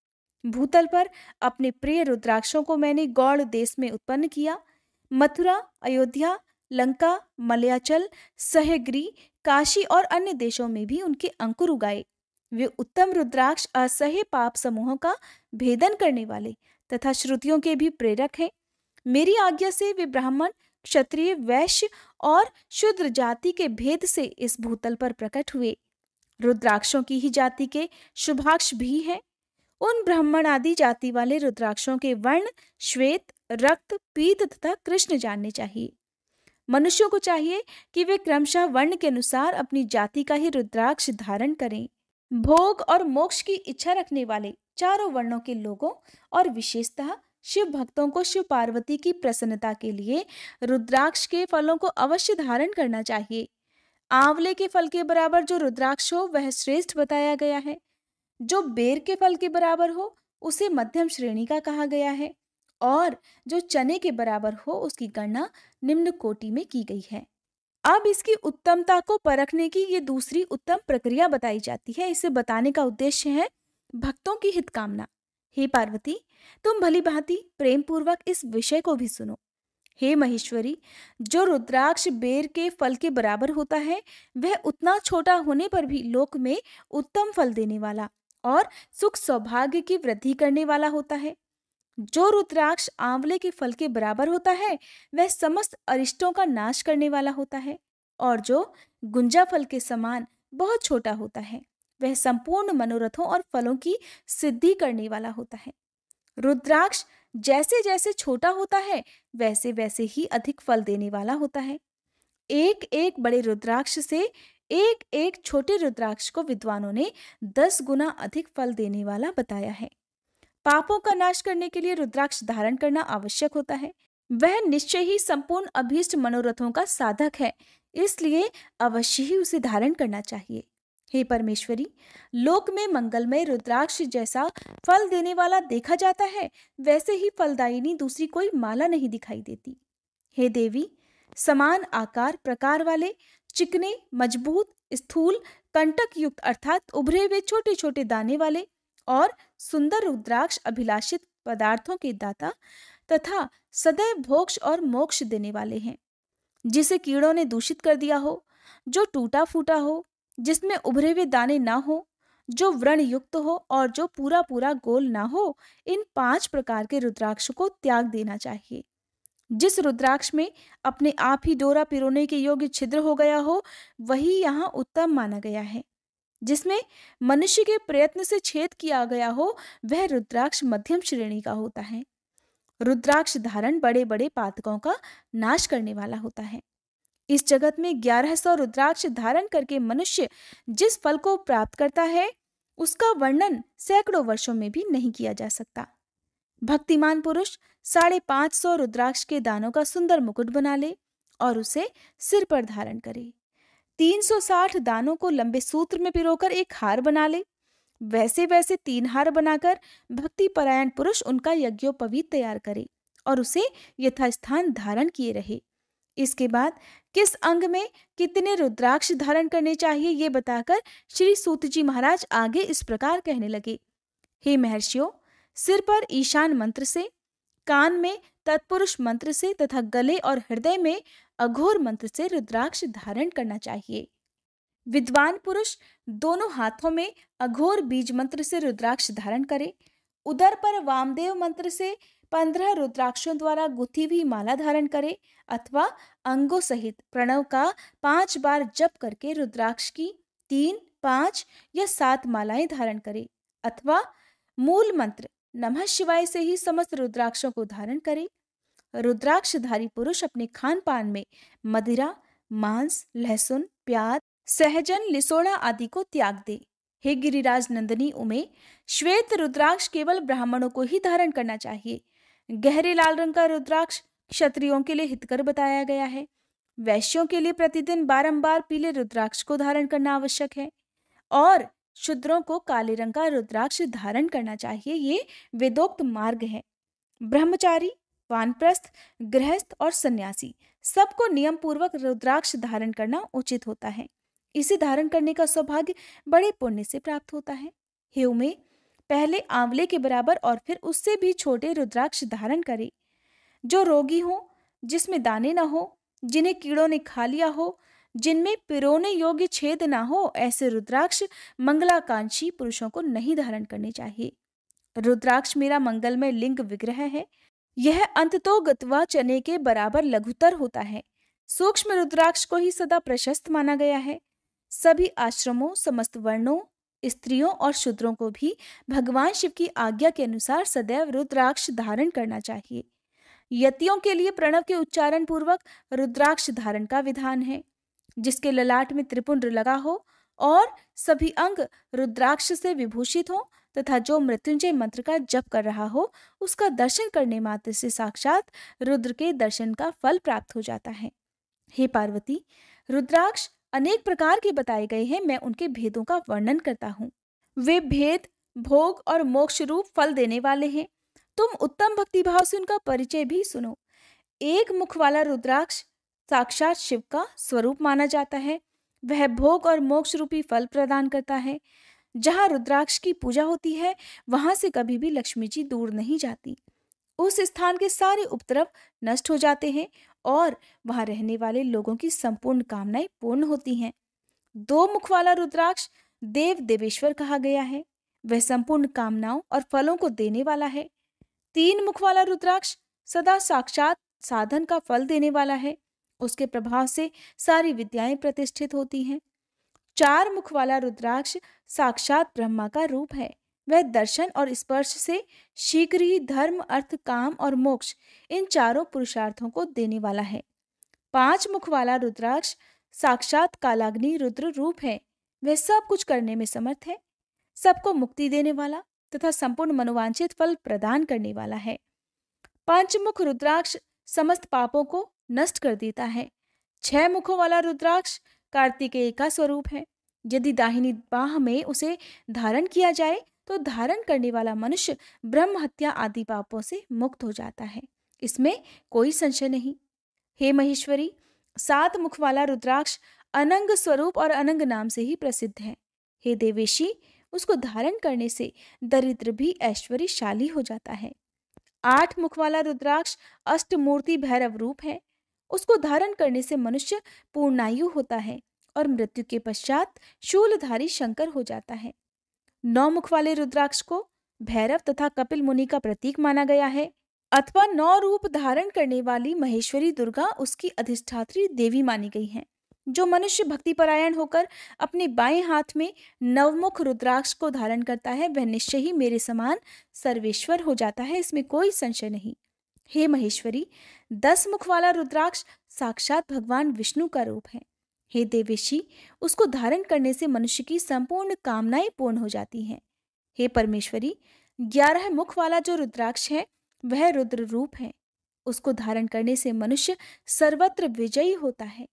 S2: भूतल पर अपने प्रिय रुद्राक्षों को मैंने गौड़ देश में उत्पन्न किया। मथुरा, अयोध्या, लंका, मलयाचल, सहगिरी, काशी और अन्य देशों में भी उनके अंकुर उगाए। वे उत्तम रुद्राक्ष असह्य पाप समूहों का भेदन करने वाले तथा श्रुतियों के भी प्रेरक हैं। मेरी आज्ञा से वे ब्राह्मण, क्षत्रिय, वैश्य और शूद्र जाति के भेद से इस भूतल पर प्रकट हुए। रुद्राक्षों की ही जाति के शुभाक्ष भी हैं। उन ब्राह्मण आदि जाति वाले रुद्राक्षों के वर्ण श्वेत, रक्त, पीत तथा कृष्ण जानने चाहिए। मनुष्यों को चाहिए कि वे क्रमशः वर्ण के अनुसार अपनी जाति का ही रुद्राक्ष धारण करें। भोग और मोक्ष की इच्छा रखने वाले चारों वर्णों के लोगों और विशेषतः शिव भक्तों को शिव पार्वती की प्रसन्नता के लिए रुद्राक्ष के फलों को अवश्य धारण करना चाहिए। आंवले के फल के बराबर जो रुद्राक्ष हो वह श्रेष्ठ बताया गया है। जो बेर के फल के बराबर हो उसे मध्यम श्रेणी का कहा गया है, और जो चने के बराबर हो उसकी गणना निम्न कोटि में की गई है। अब इसकी उत्तमता को परखने की ये दूसरी उत्तम प्रक्रिया बताई जाती है। इसे बताने का उद्देश्य है भक्तों की हित कामना। हे पार्वती, तुम भली भांति प्रेम पूर्वक इस विषय को भी सुनो। हे महेश्वरी, जो रुद्राक्ष बेर के फल के बराबर होता है वह उतना छोटा होने पर भी लोक में उत्तम फल देने वाला और सुख सौभाग्य की वृद्धि करने वाला होता है। जो रुद्राक्ष आंवले के फल के बराबर होता है वह समस्त अरिष्टों का नाश करने वाला होता है, और जो गुंजा फल के समान बहुत छोटा होता है वह संपूर्ण मनोरथों और फलों की सिद्धि करने वाला होता है। रुद्राक्ष जैसे जैसे छोटा होता है वैसे वैसे ही अधिक फल देने वाला होता है। एक एक बड़े रुद्राक्ष से एक एक छोटे रुद्राक्ष को विद्वानों ने 10 गुना अधिक फल देने वाला बताया है। पापों का नाश करने के लिए रुद्राक्ष धारण करना आवश्यक होता है। वह निश्चय ही संपूर्ण अभीष्ट मनोरथों का साधक है, इसलिए अवश्य ही उसे धारण करना चाहिए। हे परमेश्वरी, लोक में मंगलमय रुद्राक्ष जैसा फल देने वाला देखा जाता है वैसे ही फलदायिनी दूसरी कोई माला नहीं दिखाई देती। हे देवी, समान आकार प्रकार वाले चिकने, मजबूत, स्थूल, कंटक युक्त अर्थात उभरे हुए छोटे छोटे दाने वाले और सुंदर रुद्राक्ष अभिलाषित पदार्थों के दाता तथा सदैव भोक्ष और मोक्ष देने वाले हैं। जिसे कीड़ों ने दूषित कर दिया हो, जो टूटा फूटा हो, जिसमें उभरे हुए दाने ना हो, जो व्रण युक्त हो और जो पूरा पूरा गोल ना हो, इन 5 प्रकार के रुद्राक्ष को त्याग देना चाहिए। जिस रुद्राक्ष में अपने आप ही डोरा पिरोने के योग्य छिद्र हो गया हो वही यहाँ उत्तम माना गया है। जिसमें मनुष्य के प्रयत्न से छेद किया गया हो वह रुद्राक्ष मध्यम श्रेणी का होता है। रुद्राक्ष धारण बड़े बड़े पातकों का नाश करने वाला होता है। इस जगत में 1100 रुद्राक्ष धारण करके मनुष्य जिस फल को प्राप्त करता है उसका वर्णन सैकड़ों वर्षों में भी नहीं किया जा सकता। भक्तिमान पुरुष 550 रुद्राक्ष के दानों का सुंदर मुकुट बना ले और उसे सिर पर धारण करे। 360 दानों को लंबे सूत्र में पिरोकर एक हार बना ले। वैसे वैसे 3 हार बनाकर भक्ति परायण पुरुष उनका यज्ञोपवीत तैयार करे और उसे यथास्थान धारण किए रहे। इसके बाद किस अंग में कितने रुद्राक्ष धारण करने चाहिए ये बताकर श्री सूत जी महाराज आगे इस प्रकार कहने लगे। हे महर्षियों, सिर पर ईशान मंत्र से, कान में तत्पुरुष मंत्र से तथा गले और हृदय में अघोर मंत्र से रुद्राक्ष धारण करना चाहिए। विद्वान पुरुष दोनों हाथों में अघोर बीज मंत्र से रुद्राक्ष धारण करे। उदर पर वामदेव मंत्र से 15 रुद्राक्षों द्वारा गुथी हुई माला धारण करे अथवा अंगों सहित प्रणव का 5 बार जप करके रुद्राक्ष की 3, 5 या 7 मालाएं धारण करे अथवा मूल मंत्र नमः शिवाय से ही समस्त रुद्राक्षों को धारण करे। रुद्राक्षधारी पुरुष अपने खान पान में मदिरा, मांस, लहसुन, प्याज, सहजन, लिसोड़ा आदि को त्याग दे। हे गिरिराज नंदिनी उमे, श्वेत रुद्राक्ष केवल ब्राह्मणों को ही धारण करना चाहिए। गहरे लाल रंग का रुद्राक्ष क्षत्रियों के लिए हितकर बताया गया है। वैश्यों के लिए प्रतिदिन बारंबार पीले रुद्राक्ष को धारण करना आवश्यक है और शूद्रों को काले रंग का रुद्राक्ष धारण करना चाहिए। ये वेदोक्त मार्ग है। ब्रह्मचारी, वानप्रस्थ, गृहस्थ और सन्यासी सबको नियम पूर्वक रुद्राक्ष धारण करना उचित होता है। इसे धारण करने का सौभाग्य बड़े पुण्य से प्राप्त होता है। हे उमे, पहले आंवले के बराबर और फिर उससे भी छोटे रुद्राक्ष धारण करे। जो रोगी हो, जिसमें दाने न हो, जिन्हें कीड़ों ने खा लिया हो, जिनमें पिरोने योग्य छेद ना हो, ऐसे रुद्राक्ष मंगलाकांक्षी पुरुषों को नहीं धारण करने चाहिए। रुद्राक्ष मेरा मंगलमय लिंग विग्रह है। यह अंततो गत्वा चने के बराबर लघुतर होता है। सूक्ष्म रुद्राक्ष को ही सदा प्रशस्त माना गया है। सभी आश्रमों, समस्त वर्णों, स्त्रियों और शूद्रों को भी भगवान शिव की आज्ञा के अनुसार सदैव रुद्राक्ष धारण करना चाहिए। यतियों के लिए प्रणव के उच्चारण पूर्वक रुद्राक्ष धारण का विधान है। जिसके ललाट में त्रिपुंड लगा हो और सभी अंग रुद्राक्ष से विभूषित हो तथा जो मृत्युंजय मंत्र का जप कर रहा हो, उसका दर्शन करने मात्र से साक्षात रुद्र के दर्शन का फल प्राप्त हो जाता है। हे पार्वती, रुद्राक्ष अनेक प्रकार के बताए गए हैं। मैं उनके भेदों का वर्णन करता हूँ। वे भेद भोग और मोक्ष रूप फल देने वाले हैं। तुम उत्तम भक्ति भाव से उनका परिचय भी सुनो। एक मुख वाला रुद्राक्ष साक्षात शिव का स्वरूप माना जाता है। वह भोग और मोक्ष रूपी फल प्रदान करता है। जहाँ रुद्राक्ष की पूजा होती है, वहां से कभी भी लक्ष्मी जी दूर नहीं जाती। उस स्थान के सारे उपद्रव नष्ट हो जाते हैं और वहां रहने वाले लोगों की संपूर्ण कामनाएं पूर्ण होती हैं। दो मुख वाला रुद्राक्ष देव देवेश्वर कहा गया है। वह संपूर्ण कामनाओं और फलों को देने वाला है। तीन मुख वाला रुद्राक्ष सदा साक्षात साधन का फल देने वाला है। उसके प्रभाव से सारी विद्याएं प्रतिष्ठित होती हैं। चार मुख वाला रुद्राक्ष साक्षात ब्रह्मा का रूप है। वह दर्शन और स्पर्श से शीघ्र ही धर्म, अर्थ, काम और मोक्ष इन चारों पुरुषार्थों को देने वाला है। पांच मुख वाला रुद्राक्ष साक्षात कालाग्नि रुद्र रूप है। वह सब कुछ करने में समर्थ है, सबको मुक्ति देने वाला तथा संपूर्ण मनोवांछित फल प्रदान करने वाला है। पंचमुख रुद्राक्ष समस्त पापों को नष्ट कर देता है। छह मुखों वाला रुद्राक्ष कार्तिकेय का स्वरूप है। यदि दाहिनी बाह में उसे धारण किया जाए तो धारण करने वाला मनुष्य ब्रह्म हत्या आदि पापों से मुक्त हो जाता है। इसमें कोई संशय नहीं। हे महेश्वरी, सात मुख वाला रुद्राक्ष अनंग स्वरूप और अनंग नाम से ही प्रसिद्ध है। हे देवेशी, उसको धारण करने से दरिद्र भी ऐश्वर्यशाली हो जाता है। आठ मुख वाला रुद्राक्ष अष्टमूर्ति भैरव रूप है। उसको धारण करने से मनुष्य पूर्णायु होता है और मृत्यु के पश्चात शूलधारी शंकर हो जाता है। नौ मुख वाले रुद्राक्ष को भैरव तथा कपिल मुनि का प्रतीक माना गया है, अथवा नौ रूप धारण करने वाली महेश्वरी दुर्गा उसकी अधिष्ठात्री देवी मानी गई है। जो मनुष्य भक्ति परायण होकर अपने बाएं हाथ में नवमुख रुद्राक्ष को धारण करता है, वह निश्चय ही मेरे समान सर्वेश्वर हो जाता है। इसमें कोई संशय नहीं। हे महेश्वरी, 10 मुख वाला रुद्राक्ष साक्षात भगवान विष्णु का रूप है। हे देवेशी, उसको धारण करने से मनुष्य की संपूर्ण कामनाएं पूर्ण हो जाती हैं। हे परमेश्वरी, 11 मुख वाला जो रुद्राक्ष है वह रुद्र रूप है। उसको धारण करने से मनुष्य सर्वत्र विजयी होता है।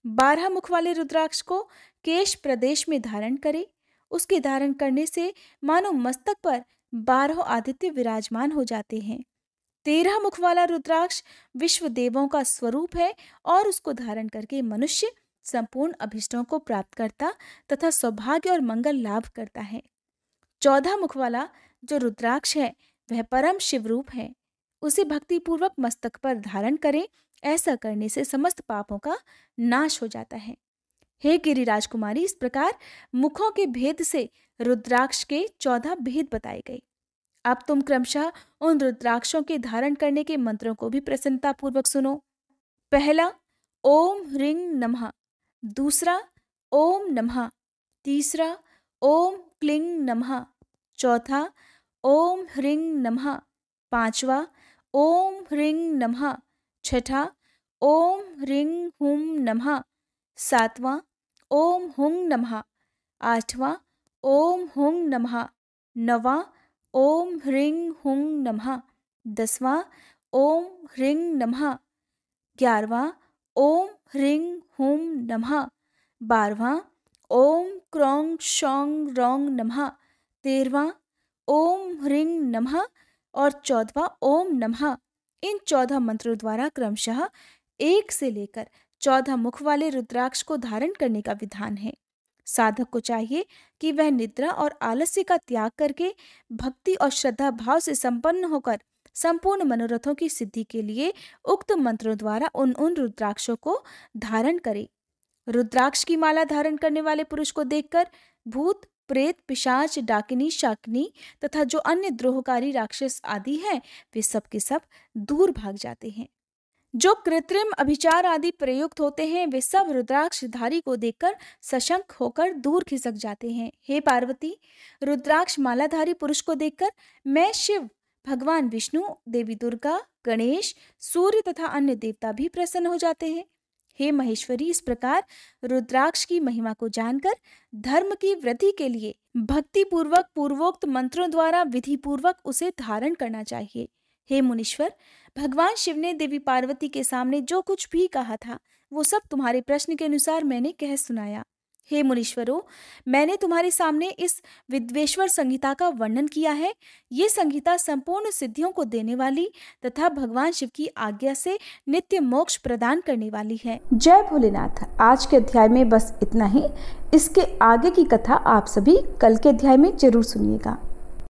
S2: 12 मुख वाले रुद्राक्ष को केश प्रदेश में धारण करे। उसके धारण करने से मानो मस्तक पर 12 आदित्य विराजमान हो जाते हैं। 13 मुख वाला रुद्राक्ष विश्व देवों का स्वरूप है और उसको धारण करके मनुष्य संपूर्ण अभिष्टों को प्राप्त करता तथा सौभाग्य और मंगल लाभ करता है। 14 मुख वाला जो रुद्राक्ष है वह परम शिव रूप है। उसे भक्ति पूर्वक मस्तक पर धारण करें। ऐसा करने से समस्त पापों का नाश हो जाता है। हे गिरिराज कुमारी, इस प्रकार मुखों के भेद से रुद्राक्ष के 14 भेद बताए गए। अब तुम क्रमशः उन रुद्राक्षों के धारण करने के मंत्रों को भी प्रसन्नता पूर्वक सुनो। पहला ओम ह्रीं नमः, दूसरा ओम नमः, तीसरा ओम क्लीं नमः, चौथा ओम ह्रीं नमः, पांचवा ओम ह्रीं नमः, छठा ओम ह्रीं हुं नमः, सातवां ओम हुं नमः, आठवां ओम हुं नमः, नौवां ओम ह्रीं हुं नमः, 10वां ओम ह्रीं नमः, 11वां ओम ह्रीं हुं नमः, 12वां ओम क्रों शौं रौं नमः, 13वां ओम ह्रीं नमः और 14वां ओम नमः। इन 14 मंत्रों द्वारा क्रमशः 1 से लेकर 14 मुख वाले रुद्राक्ष को धारण करने का विधान है। साधक को चाहिए कि वह निद्रा और आलस्य का त्याग करके भक्ति और श्रद्धा भाव से संपन्न होकर संपूर्ण मनोरथों की सिद्धि के लिए उक्त मंत्रों द्वारा उन रुद्राक्षों को धारण करे। रुद्राक्ष की माला धारण करने वाले पुरुष को देखकर भूत, प्रेत, पिशाच, डाकिनी, शाकिनी तथा जो अन्य द्रोहकारी राक्षस आदि हैं, वे सब के सब दूर भाग जाते हैं। जो कृत्रिम अभिचार आदि प्रयुक्त होते हैं, वे सब रुद्राक्षधारी को देखकर सशंक होकर दूर खिसक जाते हैं। हे पार्वती, रुद्राक्ष मालाधारी पुरुष को देखकर मैं शिव, भगवान विष्णु, देवी दुर्गा, गणेश, सूर्य तथा अन्य देवता भी प्रसन्न हो जाते हैं। हे महेश्वरी, इस प्रकार रुद्राक्ष की महिमा को जानकर धर्म की वृद्धि के लिए भक्ति पूर्वक पूर्वोक्त मंत्रों द्वारा विधि पूर्वक उसे धारण करना चाहिए। हे मुनीश्वर, भगवान शिव ने देवी पार्वती के सामने जो कुछ भी कहा था, वो सब तुम्हारे प्रश्न के अनुसार मैंने कह सुनाया। हे मुनीश्वरों, मैंने तुम्हारे सामने इस विद्वेश्वर संहिता का वर्णन किया है। ये संहिता संपूर्ण सिद्धियों को देने वाली तथा भगवान शिव की आज्ञा से नित्य मोक्ष प्रदान करने वाली है।
S1: जय भोलेनाथ। आज के अध्याय में बस इतना ही। इसके आगे की कथा आप सभी कल के अध्याय में जरूर सुनिएगा।